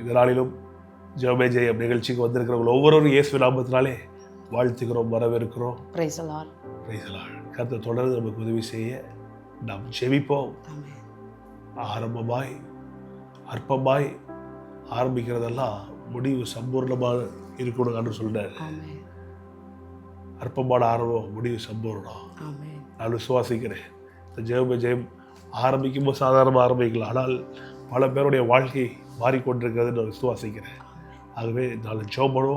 இந்த நாளிலும் ஜெபமே ஜெயம் நிகழ்ச்சிக்கு வந்திருக்கிறவங்க ஒவ்வொருவரும் இயேசு நாமத்தினாலே வாழ்த்துக்கிறோம், வரவேற்கிறோம். Praise the Lord. கர்த்தர் தொடர்ந்து நமக்கு உதவி செய்ய நாம் ஜெபிப்போம். ஆரம்பமாய் அற்பமாய் ஆரம்பிக்கிறதெல்லாம் முடிவு சம்பூர்ணமாக இருக்கணும் என்று சொல்றாரு. அற்பமான ஆரம்பம் முடிவு சம்பூர்ணம். நான் விசுவாசிக்கிறேன். இந்த ஜெபமே ஜெயம் ஆரம்பிக்கும் போது சாதாரணமாக ஆரம்பிக்கலாம், ஆனால் பல பேருடைய வாழ்க்கை மாறிக்கொண்டிருக்கிறது நான் விசுவாசிக்கிறேன். ஆகவே நாங்கள் ஜெபம்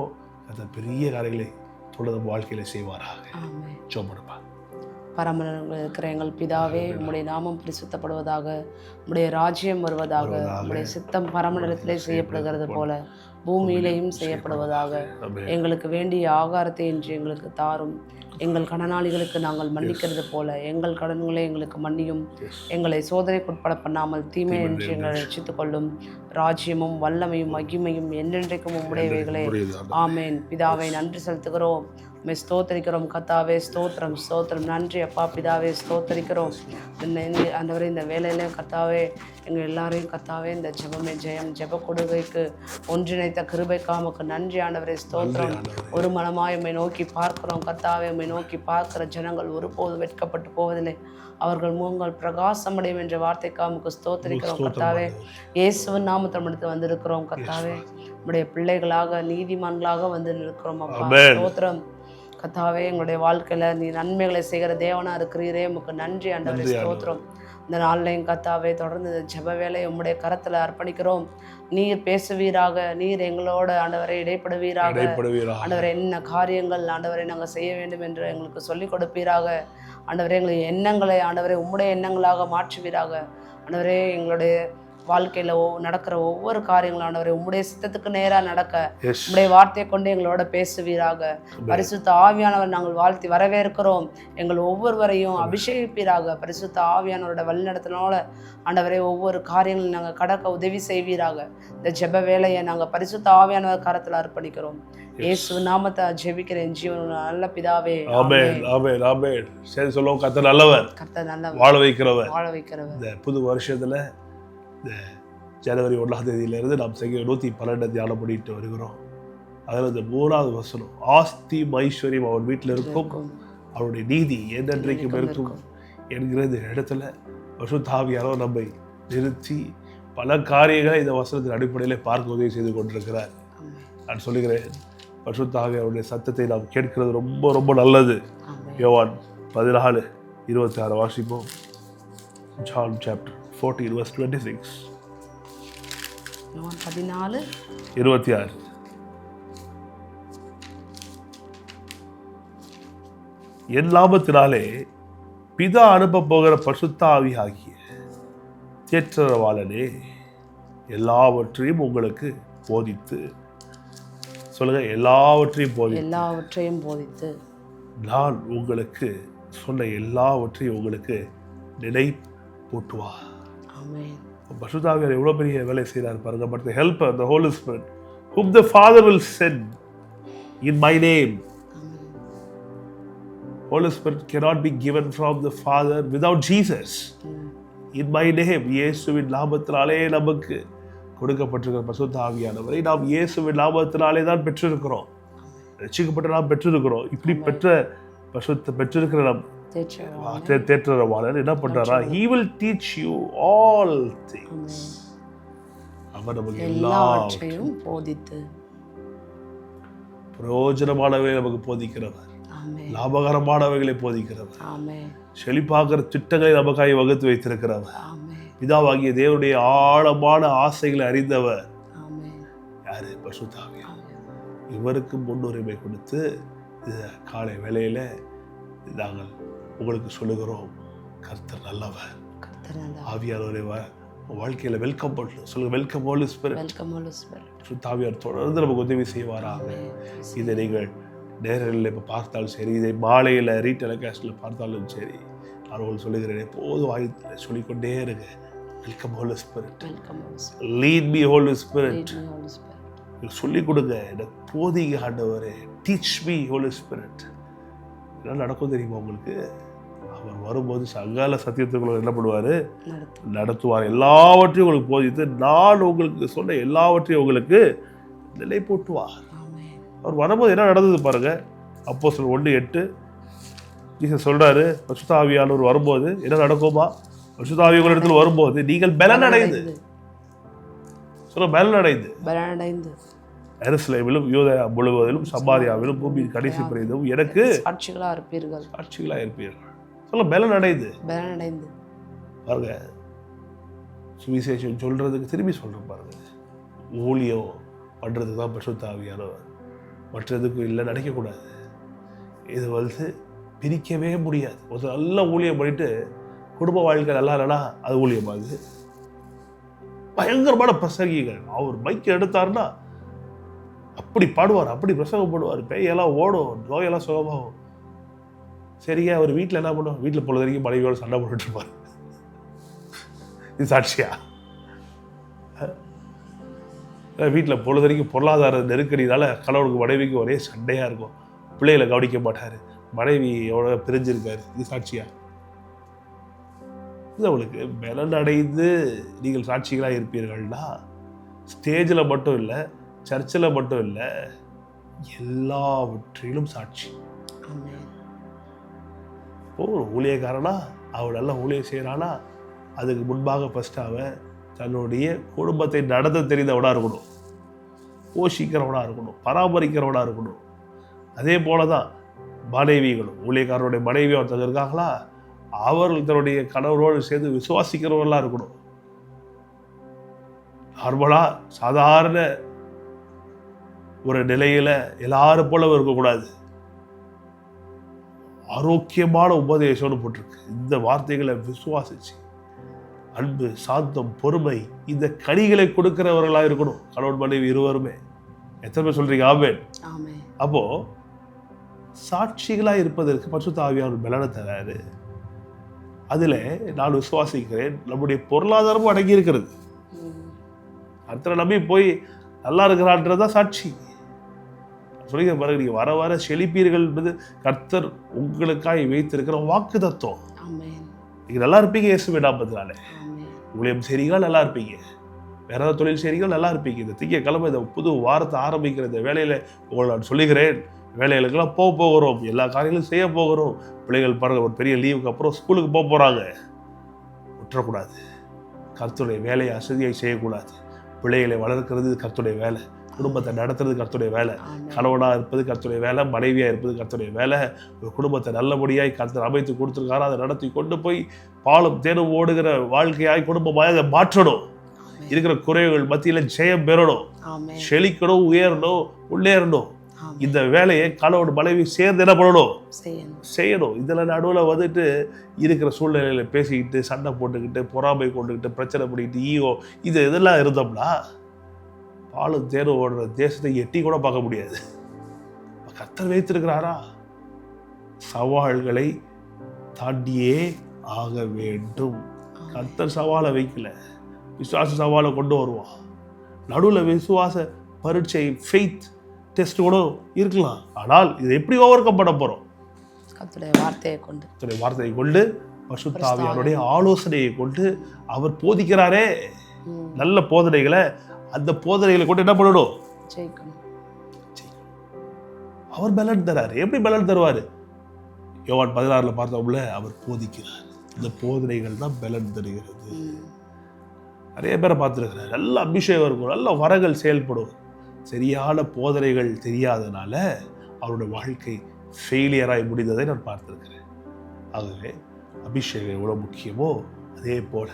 அந்த பெரிய காரியங்களை தொடர்ந்து நம்ம வாழ்க்கையில செய்வாராக. ஜெபம். பரமண்டலங்களில் இருக்கிற எங்கள் பிதாவே, உம்முடைய நாமம் பரிசுத்தப்படுவதாக, உம்முடைய ராஜ்யம் வருவதாக, உம்முடைய சித்தம் பரமண்டலத்திலே செய்யப்படுகிறது போல பூமியிலேயும் செய்யப்படுவதாக. எங்களுக்கு வேண்டிய ஆகாரத்தை இன்று எங்களுக்கு தாரும். எங்கள் கடனாளிகளுக்கு நாங்கள் மன்னிக்கிறது போல எங்கள் கடன்களை எங்களுக்கு மன்னியும். எங்களை சோதனைக்குட்பட பண்ணாமல் தீமை என்று எங்களை ரட்சித்துக் கொள்ளும். ராஜ்யமும் வல்லமையும் மகிமையும் என்றென்றைக்கும் உம்முடையவைகளே. ஆமேன். பிதாவை நன்றி செலுத்துகிறோம், உம்மை ஸ்தோத்தரிக்கிறோம். கர்த்தாவே ஸ்தோத்திரம் ஸ்தோத்திரம். நன்றி அப்பா பிதாவே, ஸ்தோத்தரிக்கிறோம். ஆண்டவரே, இந்த வேலையில கர்த்தாவே எங்கள் எல்லாரையும் கர்த்தாவே இந்த ஜெபமே ஜெயம் ஜெப கொடுகைக்கு ஒன்றிணைத்த கிருபைக்காமக்கு நன்றி ஆண்டவரே, ஸ்தோத்திரம். ஒரு மனமாய் உம்மை நோக்கி பார்க்கிறோம் கர்த்தாவே. உம்மை நோக்கி பார்க்கிற ஜனங்கள் ஒருபோதும் வெட்கப்பட்டு போவதில்லை, அவர்கள் முகங்கள் பிரகாசமடையும் என்ற வார்த்தைக்காமக்கு ஸ்தோத்தரிக்கிறோம் கர்த்தாவே. இயேசுவின் நாமத்தில் எடுத்து வந்திருக்கிறோம் கர்த்தாவே. நம்முடைய பிள்ளைகளாக நீதிமான்களாக வந்து நிற்கிறோம் அப்பா, ஸ்தோத்திரம். கர்த்தாவே, எங்களுடைய வாழ்க்கையில நீ நன்மைகளை செய்கிற தேவனா இருக்கிறீரே, உமக்கு நன்றி ஆண்டவரே, ஸ்தோத்திரம். இந்த நாள்லையும் கர்த்தாவே தொடர்ந்து இந்த ஜெப வேலையை உம்முடைய கரத்துல அர்ப்பணிக்கிறோம். நீர் பேசுவீராக, நீர் எங்களோட ஆண்டவரை இடைப்படுவீராக. ஆண்டவரை என்ன காரியங்கள் ஆண்டவரை நாங்கள் செய்ய வேண்டும் என்று எங்களுக்கு சொல்லிக் கொடுப்பீராக. ஆண்டவரே, எங்களுடைய எண்ணங்களை ஆண்டவரை உம்முடைய எண்ணங்களாக மாற்றுவீராக. ஆண்டவரே, எங்களுடைய வாழ்க்கையில நடக்கிற ஒவ்வொரு காரியங்களும் ஆண்டவரே உம்முடைய சித்தத்துக்கு நேராக நடக்க உம்முடைய வார்த்தையை கொண்டு எங்களோட பேசுவீராக. பரிசுத்த ஆவியானவர் நாங்கள் வாழ்த்தி வரவேற்கிறோம். எங்கள் ஒவ்வொருவரையும் அபிஷேகிப்பீராக. பரிசுத்த ஆவியானவரோட வழிநடத்தினால ஆண்டவரே ஒவ்வொரு காரியங்களும் நாங்கள் கடக்க உதவி செய்வீராக. இந்த ஜெப வேலையை நாங்கள் பரிசுத்த ஆவியானவர் கரத்தில் அர்ப்பணிக்கிறோம். இயேசு நாமத்தை ஜெபிக்கிறேன் ஜீவன் நல்ல பிதாவே. ஆமென் ஆமென் ஆமென். சரி சொல்லுவோம், கர்த்தர் நல்லவர், கர்த்தர் நல்லவர், வாழ வைக்கிறவர். இந்த புது வருஷத்துல இந்த ஜனவரி 1ஆம் தேதியிலிருந்து நாம் செய்ய 112 தியானம் பண்ணிட்டு வருகிறோம். அதில் இந்த 3வது வசனம், ஆஸ்தி ஐஸ்வர்யம் அவன் வீட்டில் இருக்கும், அவருடைய நீதி என்றென்றைக்கும் இருக்கும் என்கிற இந்த இடத்துல பரிசுத்த ஆவியானவர் நம்மை நிறுத்தி பல காரியங்களை இந்த வசனத்தின் அடிப்படையில் பார்க்க உதவி செய்து கொண்டிருக்கிறார். நான் சொல்லுகிறேன், பரிசுத்த ஆவியானவருடைய சத்தத்தை நாம் கேட்கிறது ரொம்ப ரொம்ப நல்லது. யோவான் 14:26 வாசிப்போம். John chapter 14 verse 26. யோவான் 14:26. என் லாபத்தினாலே பிதா அனுப்ப போகிற பரிசுத்த ஆவி ஆகிய தேற்றரவாளனே எல்லாவற்றையும் உங்களுக்கு போதித்து, சொல்லுங்க, எல்லாவற்றையும் போதித்து நான் உங்களுக்கு சொன்ன எல்லாவற்றையும் உங்களுக்கு நினைப்பூட்டுவார். பரிசுத்த ஆவியானவர் எவ்வளவு பெரிய வேலை செய்கிறார் பாருங்க. But the helper, the Holy Spirit, whom the Father will send in my name. Holy Spirit cannot be given from the Father without Jesus. In my name, இயேசுவின் நாமத்தினாலே நமக்கு கொடுக்கப்பட்டிருக்கிற பரிசுத்த ஆவியானவரை நாம் இயேசுவின் நாமத்தினாலே தான் பெற்றிருக்கிறோம். ரட்சிக்கப்பட்ட நாம் பெற்றிருக்கிறோம். இப்படி பெற்றிருக்கிற நாம் தேற்றரவாளர் என்ன பண்றாரா? He will teach you all things. அவர் நமக்கு எல்லாவற்றையும் போதித்து பிரயோஜனமானவை நமக்கு போதிக்கிறவர், லாபகரமானவைகளை போதிக்கிறவர், செழிப்பாகிற திட்டங்களை நமக்காக வகுத்து வைத்திருக்கிறவர், பிதாவாகிய தேவனுடைய ஆழமான ஆசைகளை அறிந்தவர். யாரு? பரிசுத்த ஆவியானவர். இவருக்கு முன்னுரிமை கொடுத்து காலை வேளையில நாங்கள் உங்களுக்கு சொல்லுகிறோம், கர்த்தர் நல்லவர். ஆவியானவரை வாழ்க்கையில வெல்கம் பண்ணு சொல்லுங்க. Welcome Holy Spirit. ஆவியார் தொடர்ந்து நமக்கு உதவி செய்வாராக. இதை நீங்கள் நேரில் இப்போ பார்த்தாலும் சரி, இதை மாலையில் ரீடெலிகாஸ்டில் பார்த்தாலும் சரி, நான் உங்களுக்கு சொல்லுகிறேன், எப்போதும் வாய்த்து சொல்லிக்கொண்டே இருங்க, welcome Holy Spirit, lead me Holy Spirit. சொல்லிக் கொடுங்க, எனக்கு போதிக ஆண்டவரே, டீச் மீ ஹோலி ஸ்பிரிட். என்ன நடக்கும் தெரியுமா உங்களுக்கு? அவர் வரும்போது சகல சத்தியத்துக்குள்ள என்ன பண்ணுவார்? நடத்துவார். எல்லாவற்றையும் உங்களுக்கு போதித்து நான் உங்களுக்கு சொன்ன எல்லாவற்றையும் உங்களுக்கு நிலை போட்டுவார். அவர் வரும்போது என்ன நடந்தது பாருங்க. அப்போஸ்தலர் 1:8 ஜீசஸ் சொல்றாரு, பரிசுத்த ஆவியானவர் வரும்போது என்ன நடக்குமா? பரிசுத்த ஆவி உங்களிடத்தில் வரும்போது நீங்கள் பலன் அடைந்து எருசலேமிலும் யூதேயா முழுவதிலும் சமாரியாவிலும் பூமியின் கடைசி பரியந்தமும் எனக்கு சாட்சிகளா இருப்பீர்கள். சொல்ல பலன் அடைந்து பாருங்க. சுவிசேஷம் சொல்றதுக்கு திரும்பி சொல்றேன் பாருங்க. ஊழியம் பண்றதுக்கு தான் பரிசுத்த ஆவியானவர், மற்றதுக்கு இல்லை நினைக்கக்கூடாது. இது பிரிக்கவே முடியாது. ஒரு நல்ல ஊழியம் பண்ணிட்டு குடும்ப வாழ்க்கை நல்லா இல்லைனா அது ஊழியமாகுது. பயங்கரமான பிரசங்கிகள், அவர் மைக் எடுத்தாருன்னா அப்படி பாடுவார், அப்படி பிரசங்கம் பண்ணுவார், பேயெல்லாம் ஓடும், நோயெல்லாம் சுகமாகும். சரிங்க, அவர் வீட்டில் என்ன பண்ணுவோம்? வீட்டில் பொழுது வரைக்கும் மனைவியோட சண்டை போட்டுட்டு இருப்பார். இது சாட்சியா? வீட்டில் பொழுது வரைக்கும் பொருளாதார நெருக்கடினால கணவனுக்கு மனைவிக்கு ஒரே சண்டையாக இருக்கும். பிள்ளைகளை கவனிக்க மாட்டார், மனைவி எவ்வளோ பிரிஞ்சிருக்காரு. இது சாட்சியா? இது அவளுக்கு பலன் அடைந்து நீங்கள் சாட்சிகளாக இருப்பீர்கள்னா ஸ்டேஜில் மட்டும் இல்லை, சர்ச்சில் மட்டும் இல்லை, எல்லாவற்றிலும் சாட்சி. ஒரு ஊழியக்காரனா அவள் நல்ல ஊழியம் செய்கிறானா அதுக்கு முன்பாக ஃபஸ்ட் அவன் தன்னுடைய குடும்பத்தை நடத்த தெரிந்தவனாக இருக்கணும், போஷிக்கிறவனாக இருக்கணும், பராமரிக்கிறவனாக இருக்கணும். அதே போல தான் மனைவிகளும், ஊழியக்காரனுடைய மனைவி ஒருத்தங்க இருக்காங்களா, அவர்கள் தன்னுடைய கணவரோடு சேர்ந்து விசுவாசிக்கிறவர்களாக இருக்கணும். நார்மலாக சாதாரண ஒரு நிலையில் எல்லாரும் போல இருக்கக்கூடாது. ஆரோக்கியமான உபதேசம்னு போட்டிருக்கு. இந்த வார்த்தைகளை விசுவாசிச்சு அன்பு, சாந்தம், பொறுமை, இந்த கனிகளை கொடுக்கிறவர்களாக இருக்கணும் கணவன் மனைவி இருவருமே. எத்தனை பேர் சொல்றீங்க ஆமென்? அப்போ சாட்சிகளாக இருப்பதற்கு பரிசுத்த ஆவியானவர் பலனை தராரு. அதில் நான் விசுவாசிக்கிறேன், நம்முடைய பொருளாதாரமும் அடங்கி இருக்கிறது. அடுத்த நம்பி போய் நல்லா இருக்கிறான்றதான் சாட்சி. சொல்லிக்கிற பாருங்க, நீங்கள் வர வர செழிப்பீர்கள் என்பது கர்த்தர் உங்களுக்காக வைத்திருக்கிற வாக்கு தத்துவம். நீங்கள் நல்லா இருப்பீங்க இயேசுவின் நாமத்தினாலே. ஊழியம் செய்றீங்களா நல்லா இருப்பீங்க, வேற ஏதாவது தொழில் செய்றீங்களா நல்லா இருப்பீங்க. இந்த திங்கட்கிழமை இந்த புது வாரத்தை ஆரம்பிக்கிற இந்த வேலையில் உங்களை நான் சொல்லுகிறேன், வேலைகளுக்கெல்லாம் போகிறோம், எல்லா காரியங்களும் செய்ய போகிறோம். பிள்ளைகள் பாருங்கள், ஒரு பெரிய லீவுக்கு அப்புறம் ஸ்கூலுக்கு போகிறாங்க. விட்டுறக்கூடாது. கர்த்தருடைய வேலையை அசதியை செய்யக்கூடாது. பிள்ளைகளை வளர்க்கிறது கர்த்தருடைய வேலை, குடும்பத்தை நடத்துறது கர்த்தருடைய வேலை, கணவனாக இருப்பது கர்த்தருடைய வேலை, மனைவியாக இருப்பது கர்த்தருடைய வேலை. ஒரு குடும்பத்தை நல்லபடியாய் கர்த்தர் அமைத்து கொடுத்துருக்காரோ அதை நடத்தி கொண்டு போய் பாலும் தேனும் ஓடுகிற வாழ்க்கையாய் குடும்பமாய் அதை மாற்றணும். இருக்கிற குறைவுகள் மத்தியில் ஜெயம் பெறணும், செழிக்கணும், உயரணும், முன்னேறணும். இந்த வேலையை கணவன் மனைவி சேர்ந்து என்ன பண்ணணும்? செய்யணும். இதில் நடுவில் இருக்கிற சூழ்நிலையில் பேசிக்கிட்டு சண்டை போட்டுக்கிட்டு பொறாமை கொண்டுக்கிட்டு பிரச்சனை பண்ணிக்கிட்டு ஈகோ இதெல்லாம் இருந்தோம்னா பாலும் தேனும் ஓடுற தேசத்தை எட்டி கூட பார்க்க முடியாது. கர்த்தர் வைத்திருக்கிறாரா? சவால்களை தாண்டியே ஆக வேண்டும். கர்த்தர் சவாலை வைக்கல, விசுவாச சவாலை கொண்டு வருவான். நடுவில் விசுவாச பரீட்சை ஃபெய்த் டெஸ்ட் கூட இருக்கலாம். ஆனால் இதை எப்படி ஓவர் கம் பண்ண போகிறோம்? கர்த்தருடைய வார்த்தையை கொண்டு பரிசுத்த ஆவியானுடைய ஆலோசனையை கொண்டு அவர் போதிக்கிறாரே நல்ல போதனைகளை, அந்த போதனைகளை கொண்டு என்ன பண்ணணும்? அவர் பலன் தராரு. எப்படி பலன் தருவார்? யோவான் 16 பார்த்தோம்ல, அவர் போதிக்கிறார். இந்த போதனைகள் தான் பலன் தருகிறது. நிறைய பேரை பார்த்துருக்கிறார், நல்ல அபிஷேகம் இருக்கும், நல்ல வரங்கள் செயல்படும். சரியான போதனைகள் தெரியாதனால அவருடைய வாழ்க்கை ஃபெயிலியராய் முடிந்ததை நான் பார்த்துருக்கிறேன். ஆகவே அபிஷேகம் எவ்வளோ முக்கியமோ அதே போல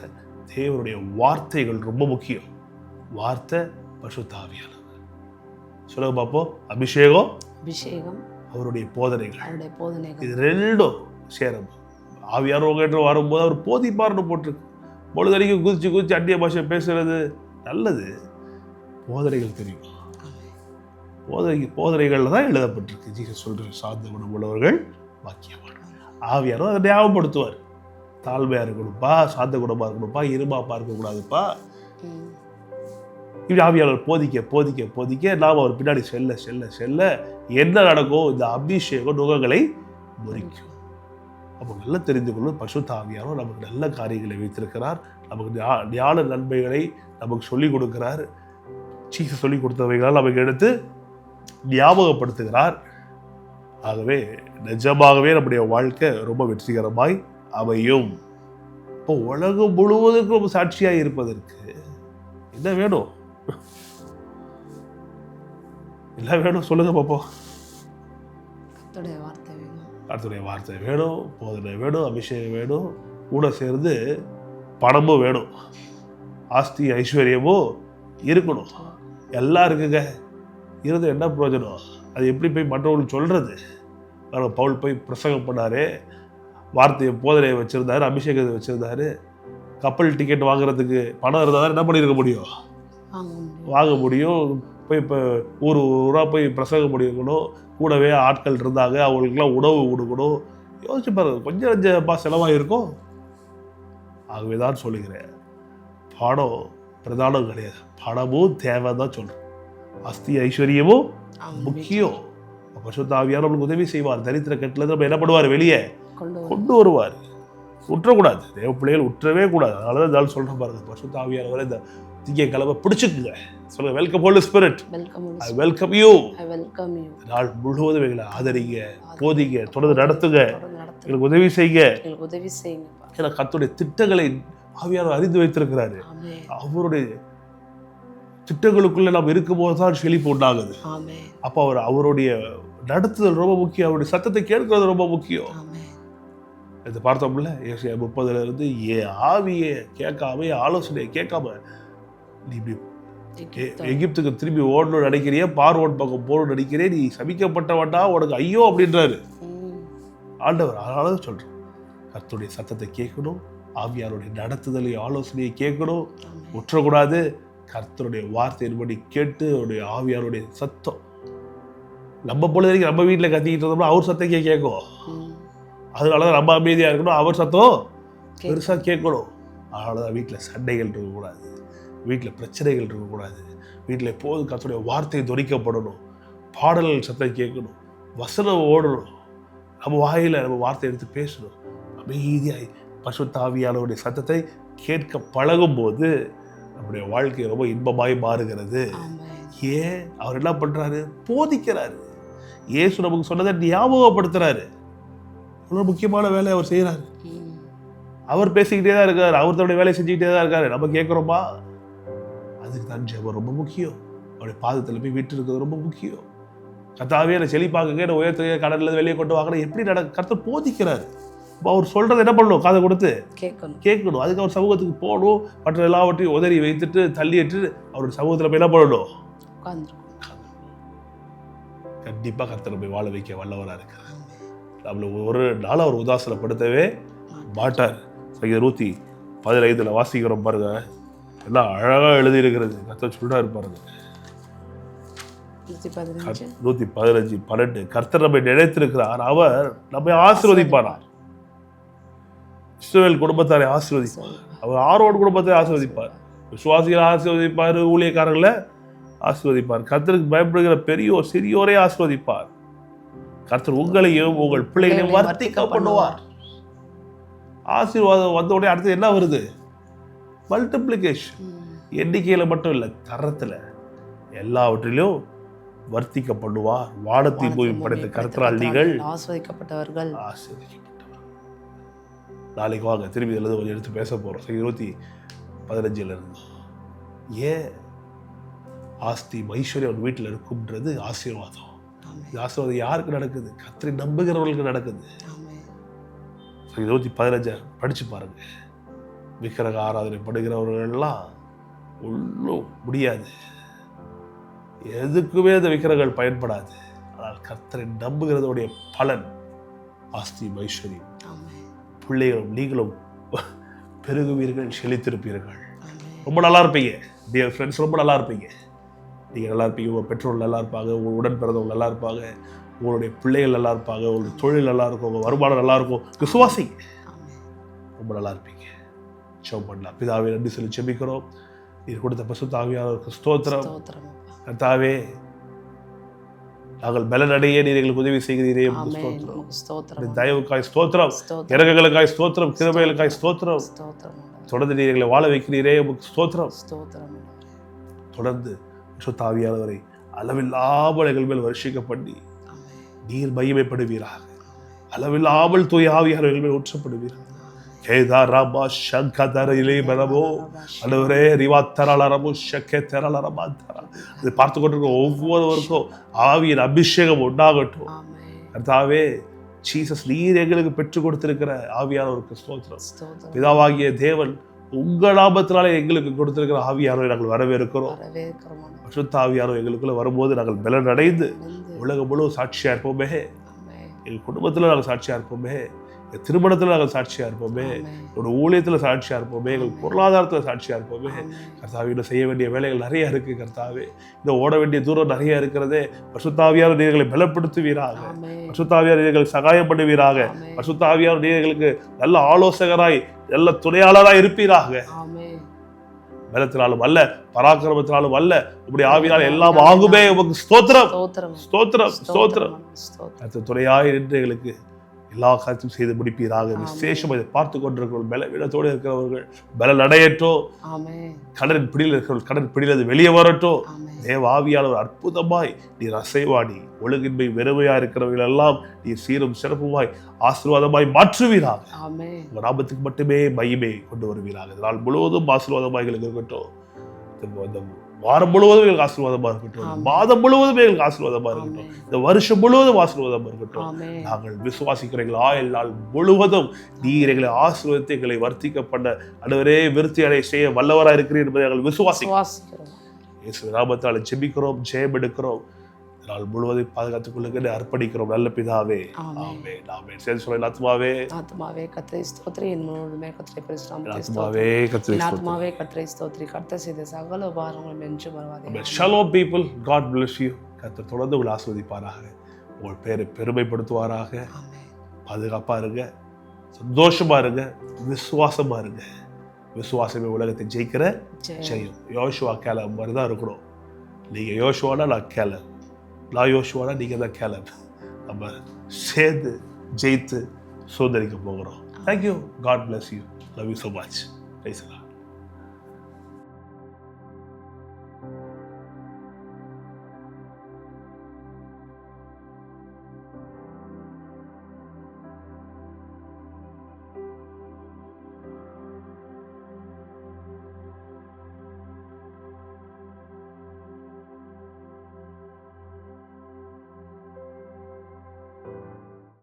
தேவனுடைய வார்த்தைகள் ரொம்ப முக்கியம். வார்த்தை பரிசுத்த ஆவியானவர். சொல்லுங்க பார்ப்போம். அபிஷேகம் அவருடைய போதனைகள், இது ரெண்டும் சேரும். ஆவியானவங்க வரும்போது அவர் போதிப்பார்னு போட்டிருக்கு. பொழுதறிக்கும் குதிச்சு அந்நிய பாஷை பேசுறது நல்லது. போதனைகள் தெரியும். போதனைகள் தான் எழுதப்பட்டிருக்கு. ஜீசஸ் சொல்ற சாந்த குணம் உள்ளவர்கள் பாக்கியவான்கள். ஆவியானவர் அதை ஞாபகப்படுத்துவார். தாழ்மையா இருக்கணும்ப்பா, சாந்த குணமா இருக்கணும்ப்பா, இருமாப்பா இருக்கக்கூடாதுப்பா. இப்படி ஆவியாளர் போதிக்க நாம் அவர் பின்னாடி செல்ல என்ன நடக்கும்? இந்த அபிஷேகம் நுகங்களை முறிக்கும். அப்போ நல்லா தெரிந்து கொள்ளும் பரிசுத்த ஆவியானவர் நமக்கு நல்ல காரியங்களை வைத்திருக்கிறார். நமக்கு ஞான நன்மைகளை நமக்கு சொல்லிக் கொடுக்கிறார். சீச சொல்லிக் கொடுத்தவைகளால் நமக்கு எடுத்து ஞாபகப்படுத்துகிறார். ஆகவே நிஜமாகவே நம்முடைய வாழ்க்கை ரொம்ப வெற்றிகரமாய் அமையும். இப்போ உலகம் முழுவதுக்கும் சாட்சியாக இருப்பதற்கு என்ன வேணும்? என்ன வேணும் சொல்லுங்க பாப்போம். கர்த்தருடைய வார்த்தை வேணும், போதனை வேணும், அபிஷேகம் வேணும், கூட சேர்ந்து பணமும் வேணும், ஆஸ்தி ஐஸ்வர்யமும் இருக்கணும். எல்லாம் இருக்குங்க. இருந்து என்ன பிரயோஜனம்? அது எப்படி போய் மற்றவங்களுக்கு சொல்றது? பவுல் போய் பிரசங்கம் பண்ணாரு, வார்த்தையை போதனையை வச்சிருந்தாரு, அபிஷேகத்தை வச்சிருந்தாரு. கப்பல் டிக்கெட் வாங்குறதுக்கு பணம் இருந்தால் என்ன பண்ணியிருக்க முடியும்? வாங்க முடியும். போய் இப்போ ஊராக போய் பிரசங்கம் பண்ணியிருக்கணும், கூடவே ஆட்கள் இருந்தாங்க, அவங்களுக்குலாம் உணவு கொடுக்கணும். யோசிச்சு பாருங்க, கொஞ்சம் கொஞ்சப்பா செலவாக இருக்கும். ஆகவே தான் சொல்லுகிறேன், பணம் பிரதானம் கிடையாது, பணமும் தேவை தான் சொல்கிறேன். ஆஸ்தி ஐஸ்வர்யமும் முக்கியம். பரிசுத்த ஆவியானவர் நம்மளுக்கு உதவி செய்வார். தரித்திர கட்டில் நம்ம என்ன பண்ணுவார்? வெளியே கொண்டு வருவார். உற்றக்கூடாது, தேவ பிள்ளைகள் உற்றவே கூடாது. அதனால தான் இருந்தாலும் சொல்கிறேன் பாருங்க, பரிசுத்த ஆவியானவரை இந்த திங்கக்கிழமை பிடிச்சிக்குங்க. சொல்லுங்க, welcome Holy Spirit, I welcome you. நாள் முழுவதும் எங்களை ஆதரிங்க, போதிங்க, தொடர்ந்து நடத்துங்க, எங்களுக்கு உதவி செய்யுங்க. ஏன்னா கர்த்தருடைய திட்டங்களை ஆவியானவர் அறிந்து வைத்திருக்கிறாரு. அவருடைய திட்டங்களுக்குள்ள நாம் இருக்கும்போது தான் செழிப்பு உண்டாகுது. அப்போ அவருடைய நடத்துதல் ரொம்ப முக்கியம், அவருடைய சத்தத்தை கேட்கறது ரொம்ப முக்கியம். இதை பார்த்தோம்ல, ஏசாயா 30 இருந்து என் ஆவியை கேட்காம, ஆலோசனையை கேட்காம நீ எகிப்துக்கு திரும்பி ஓடணும்னு நினைக்கிறிய, பார்வோன் பக்கம் போகணும்னு நினைக்கிறேன், நீ சபிக்கப்பட்டவன்டா, உனக்கு ஐயோ அப்படின்றாரு ஆண்டவர். அதனால தான் சொல்றேன், கர்த்தருடைய சத்தத்தை கேட்கணும், ஆவியாருடைய நடத்துதலை ஆலோசனையை கேட்கணும், உற்றக்கூடாது. கர்த்தருடைய வார்த்தையின்படி கேட்டு அவருடைய ஆவியாருடைய சத்தம் நம்ம பொழுது நம்ம வீட்டில் கத்திக்கிட்டு இருந்தோம்னா அவர் சத்தம் கேட்கும். அதனாலதான் நம்ம அமைதியாக இருக்கணும், அவர் சத்தம் பெருசாக கேட்கணும். அதனாலதான் வீட்டில் சண்டைகள் இருக்கக்கூடாது, வீட்டில் பிரச்சனைகள் இருக்கக்கூடாது, வீட்டில் எப்போதும் கர்த்தருடைய வார்த்தை துணிக்கப்படணும், பாடல்கள் சத்தம் கேட்கணும், வசனம் ஓடணும், நம்ம வாயில் நம்ம வார்த்தை எடுத்து பேசணும். அமைதியாய் பரிசுத்த ஆவியானவருடைய சத்தத்தை கேட்க பழகும் போது நம்முடைய வாழ்க்கை ரொம்ப இன்பமாய் மாறுகிறது. ஏன்? அவர் என்ன பண்றாரு? போதிக்கிறாரு. இயேசு நமக்கு சொன்னதை ஞாபகப்படுத்துறாரு. இவ்வளோ முக்கியமான வேலையை அவர் செய்யறாரு. அவர் பேசிக்கிட்டே தான் இருக்காரு, அவர் தன்னுடைய வேலையை செஞ்சுக்கிட்டே தான் இருக்காரு. நம்ம கேட்குறோமா? அதுக்கு தான் ஜெபம் ரொம்ப முக்கியம். அவருடைய பாதத்தில் போய் விட்டு இருக்கிறது ரொம்ப முக்கியம். கர்த்தாவே என்னை செழிப்பாக்குங்க, என்னை உயர்த்துங்க, கடல்ல வெளியே கொண்டு வாங்கினா எப்படி கர்த்தர் போதிக்கிறாரு. இப்போ அவர் சொல்றதை என்ன பண்ணணும்? காதை கொடுத்து கேட்கணும். அதுக்கு அவர் சமூகத்துக்கு போகணும், மற்ற எல்லாவற்றையும் உதறி வைத்துட்டு தள்ளிட்டு அவருடைய சமூகத்தில் போய் என்ன பண்ணணும்? கண்டிப்பா கர்த்தர் போய் வாழ வைக்க வல்லவராக இருக்கிறார். நம்மள ஒரு நாள் அவர் உதாசனப்படுத்தவே மாட்டார். 115 வாசிக்கிறோம் பாருங்க, எல்லாம் அழகா எழுதி இருக்கிறது. கர்த்தர் சொல்றாரு பாருங்க, 115:12 கர்த்தர் நம்மை நினைத்திருக்கிறார், அவர் நம்மை ஆசீர்வதிப்பார். இஸ்ரவேல் குடும்பத்தாரை ஆசீர்வதிப்பார், அவர் ஆரோன் குடும்பத்தை ஆசீர்வதிப்பார், விசுவாசிகளை ஆசீர்வதிப்பார், ஊழியக்காரர்களை ஆசீர்வதிப்பார். கர்த்தருக்கு பயப்படுகிற பெரியோர் சிறியோரை ஆசீர்வதிப்பார். கர்த்தர் உங்களையும் உங்கள் பிள்ளைகளையும் வர்த்திக்க பண்ணுவார். ஆசீர்வாதம் வந்த உடனே அடுத்து என்ன வருது? மல்டிப்ளிகேஷன். எண்ணிக்கையில மட்டும் இல்லை, தரத்துல எல்லாவற்றிலும் வர்த்திக்க பண்ணுவார். வானத்தின் பூமி படைத்த கர்த்தரால் நீங்கள் ஆசீர்வதிக்கப்பட்டவர்கள். நாளைக்கு வாங்க திரும்பி கொஞ்சம் எடுத்து பேச போறோம். 115 இருந்து ஏன் ஆஸ்தி ஐஸ்வர்யம் வீட்டில் இருக்கும்ன்றது ஆசீர்வாதம். இந்த ஆசீர்வாதம் யாருக்கு நடக்குது? கர்த்தரை நம்புகிறவர்களுக்கு நடக்குது. 115 படிச்சு பாருங்க. விக்கிரக ஆராதனை படுகிறவர்கள்லாம் ஒன்றும் முடியாது, எதுக்குமே அந்த விக்கிரகங்கள் பயன்படாது. ஆனால் கர்த்தரை நம்புகிறதோடைய பலன் ஆஸ்தி ஐஸ்வர்யம். பிள்ளைகளும் நீங்களும் பெருகுவீர்கள், செழித்திருப்பீர்கள், ரொம்ப நல்லா இருப்பீங்க. டியர் ஃப்ரெண்ட்ஸ், ரொம்ப நல்லா இருப்பீங்க. நீங்கள் நல்லா இருப்பீங்க, உங்கள் பெற்றோர்கள் நல்லா இருப்பாங்க, உங்கள் உடன் பிறந்தவங்க நல்லா இருப்பாங்க, உங்களுடைய பிள்ளைகள் நல்லா இருப்பாங்க, உங்களுடைய தொழில் நல்லா இருக்கும், உங்கள் வருமானம் நல்லா இருக்கும். விசுவாசிங்க, ரொம்ப நல்லா இருப்பீங்க. ஜெபம் பண்ணலாம். பிதாவே, நன்றி சொல்லி ஜெபிக்கிறோம். நீர் கொடுத்த பரிசுத்த ஆவியானவருக்கு ஸ்தோத்திரம். கர்த்தாவே, நாங்கள் பலனடைய நீர் எங்களுக்கு உதவி செய்கிறீரே. ஆமென். உமக்கு ஸ்தோத்திரம். தயவுக்காய் ஸ்தோத்திரம், ஸ்தோத்திரம். இரக்கங்களுக்காய் ஸ்தோத்திரம், கிருபைகளுக்காய் ஸ்தோத்திரம். ஸ்தோத்திரம். தொடர்ந்து நீர் எங்களை வாழ வைக்கிறீரே, உமக்கு ஸ்தோத்திரம். ஸ்தோத்திரம். தொடர்ந்து பரிசுத்த ஆவியானவரை அளவில்லாமல் எங்கள் மேல் வருஷிக்க பண்ணி ஆமென். நீர் மகிமைப்படுவீராக. அளவில்லாமல் தூய ஆவியானவர் எங்கள் மேல் ஊற்றப்படுவீராக. கேதாரபா சங்கதர இலே பரபோ அண்டவரே ரிவாத்தரலரபோ ஷக்கேதரலரபாத்தர. இது பார்த்து கொண்டிருக்கிற ஒவ்வொருவருக்கும் ஆவியின் அபிஷேகம் உண்டாகட்டும். ஆமென். கர்த்தாவே, ஜீசஸ் நீர் எங்களுக்கு பெற்றுக் கொடுத்திருக்கிற ஆவியானவருக்கு ஸ்தோத்திரம். ஸ்தோத்திரம். பிதாவாகிய தேவன் உங்க நாமத்தினாலே எங்களுக்கு கொடுத்திருக்கிற ஆவியானவரை நாங்கள் வரவேற்கிறோம். வரவேற்கிறோம். பரிசுத்த ஆவியானவர் எங்களுக்குள்ள வரும்போது நாங்கள் பலன் அடைந்து உலகம் முழு சாட்சியா இருப்போமே. ஆமென். எங்கள் குடும்பத்துல நாங்கள் சாட்சியா இருப்போமே, எங்கள் திருமணத்துல நாங்கள் சாட்சியா இருப்போமே, ஆமென். எங்களோட ஊழியத்துல சாட்சியா இருப்போமே, எங்கள் பொருளாதாரத்துல சாட்சியா இருப்போமே. ஆமென். கர்த்தாவே, இன்னும் செய்ய வேண்டிய வேலைகள் நிறைய இருக்கு. கர்த்தாவே, இன்னும் ஓட வேண்டிய தூரம் நிறைய இருக்கிறதே. பரிசுத்த ஆவியானவர் நீர் எங்களை பலப்படுத்துவீராக. ஆமென். பரிசுத்த ஆவியானவர் எங்களுக்கு சகாயம் பண்ணுவீராக. ஆமென். பரிசுத்த ஆவியானவர் நீர் எங்களுக்கு நல்ல ஆலோசகராய், நல்ல துணையாளராய் இருப்பீராக. ஆமென். பலத்தினாலும் அல்ல, பராக்கிரமத்தினாலும் அல்ல, உம்முடைய ஆவியால் எல்லாம் ஆகுமே. உமக்கு ஸ்தோத்திரம், ஸ்தோத்திரம். ஸ்தோத்திரம், ஸ்தோத்திரம். ஸ்தோத்திரம். கர்த்தர் துணையாய் நின்று எங்களுக்கு எல்லா காரியத்தையும் செய்து முடிப்பீராக. விசேஷம் இதை பார்த்து கொண்டிருக்கிறவர்கள், பலவீனத்தோடு இருக்கிறவர்கள் பலன் அடையட்டும். ஆமென். கடலின் பிடியில் இருக்கிறவர்கள் கடல் பிடியிலிருந்து வெளியே வரட்டும். ஆமென். தேவ ஆவியானவர் அற்புதமாய் நீர் அசைவாடி ஒழுங்கின்மை வெறுமையா இருக்கிறவர்கள் எல்லாம் நீர் சீரும் சிறப்புமாய் ஆசீர்வாதமாய் மாற்றுவீராக. ஆமென். உங்க நாமத்துக்கு மட்டுமே மகிமை கொண்டு வருவீராக. இதனால் முழுவதும் ஆசீர்வாதமாக எங்களுக்கு இருக்கட்டும். இந்த வாரம் முழுவதும் எங்களுக்கு ஆசீர்வாதமா இருக்கட்டும். மாதம் முழுவதும் எங்களுக்கு ஆசீர்வாதமா இருக்கட்டும். இந்த வருஷம் முழுவதும் ஆசீர்வாதமா இருக்கட்டும். ஆமென். நாங்கள் விசுவாசிக்கிற எங்கள் ஆயுள் நாள் முழுவதும் நீர் எங்களை ஆசீர்வாதத்தை எங்களை வர்த்திக்க பண்ண ஆண்டவரே விருத்தி அடைய செய்ய வல்லவரா இருக்கிறீர் என்பதை நாங்கள் விசுவாசிக்கிறோம். இயேசு நாமத்தால் ஜெபிக்கிறோம், ஜெயம் எடுக்கிறோம். நாள் முழுவதும் பாதுகாத்துக் கொள்ளுங்க அர்ப்பணிக்கிறோம். நல்ல பிதாவே. ஆமென். ஆமென். சரி சொல்லுங்க. ஆத்மாவே ஆத்மாவே கர்த்தரை ஸ்தோத்திரி, என் முழுவதுமே கர்த்தரை பரிசுத்தமாக்கி ஆத்மாவே கர்த்தரை என் ஆத்மாவே கர்த்தரை ஸ்தோத்திரி, கர்த்தர் செய்த ஸ்தகல உபகாரங்களும் என்றும் மறவாதே. Shalom people, God bless you. கர்த்தர் தொடர்ந்து உங்களை ஆசீர்வதிப்பாராக, உங்கள் பேரை பெருமைப்படுத்துவாராக. ஆமென். பாதுகாப்பா இருங்க, சந்தோஷமா இருங்க, விசுவாசமா இருங்க. விசுவாசமே உலகத்தை ஜெயிக்கிற ஜெயம். யோசுவா கேலப் மாதிரி தான் இருக்கணும். நீங்க யோசுவானா நான் கேலப், நான் யோசுவானா நீங்க தான் கேலப். நம்ம சேர்ந்து ஜெயித்து சுதந்திரிக்க போகிறோம். Thank you. God bless you. Love you so much. Praise the Lord.